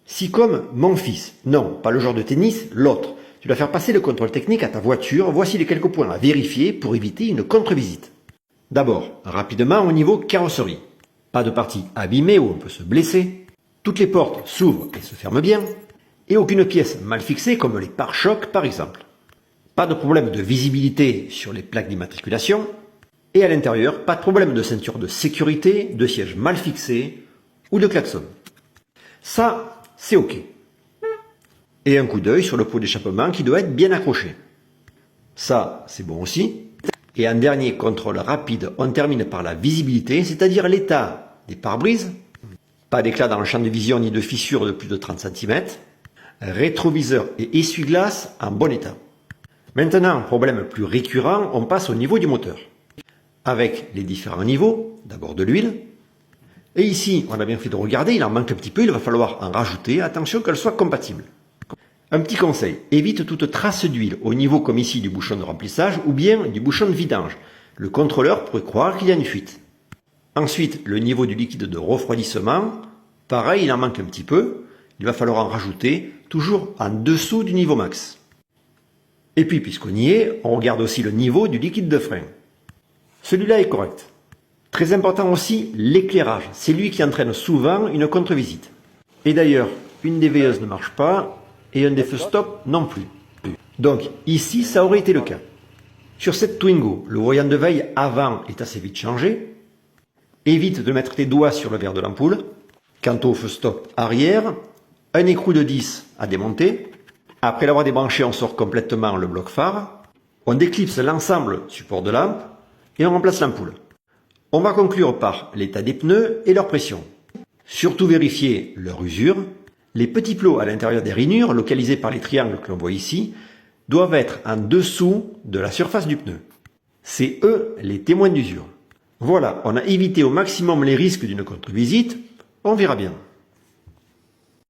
Si comme mon fils, non, pas le joueur de tennis, l'autre, tu dois faire passer le contrôle technique à ta voiture, voici les quelques points à vérifier pour éviter une contre-visite. D'abord, rapidement au niveau carrosserie. Pas de partie abîmée où on peut se blesser. Toutes les portes s'ouvrent et se ferment bien. Et aucune pièce mal fixée comme les pare-chocs par exemple. Pas de problème de visibilité sur les plaques d'immatriculation. Et à l'intérieur, pas de problème de ceinture de sécurité, de siège mal fixé ou de klaxon. Ça, c'est OK. Et un coup d'œil sur le pot d'échappement qui doit être bien accroché. Ça, c'est bon aussi. Et en dernier contrôle rapide, on termine par la visibilité, c'est-à-dire l'état des pare-brises. Pas d'éclat dans le champ de vision ni de fissures de plus de 30 cm. Rétroviseur et essuie-glace en bon état. Maintenant, problème plus récurrent, on passe au niveau du moteur. Avec les différents niveaux, d'abord de l'huile. Et ici, on a bien fait de regarder, il en manque un petit peu, il va falloir en rajouter, attention qu'elle soit compatible. Un petit conseil, évite toute trace d'huile au niveau comme ici du bouchon de remplissage ou bien du bouchon de vidange. Le contrôleur pourrait croire qu'il y a une fuite. Ensuite, le niveau du liquide de refroidissement, pareil, il en manque un petit peu. Il va falloir en rajouter, toujours en dessous du niveau max. Et puis, puisqu'on y est, on regarde aussi le niveau du liquide de frein. Celui-là est correct. Très important aussi, l'éclairage. C'est lui qui entraîne souvent une contre-visite. Et d'ailleurs, une des veilleuses ne marche pas et un des feux stop non plus. Donc ici, ça aurait été le cas. Sur cette Twingo, le voyant de veille avant est assez vite changé. Évite de mettre tes doigts sur le verre de l'ampoule. Quant au feu stop arrière, un écrou de 10 à démonter. Après l'avoir débranché, on sort complètement le bloc phare. On déclipse l'ensemble support de lampe et on remplace l'ampoule. On va conclure par l'état des pneus et leur pression. Surtout vérifier leur usure. Les petits plots à l'intérieur des rainures, localisés par les triangles que l'on voit ici, doivent être en dessous de la surface du pneu. C'est eux les témoins d'usure. Voilà, on a évité au maximum les risques d'une contre-visite. On verra bien.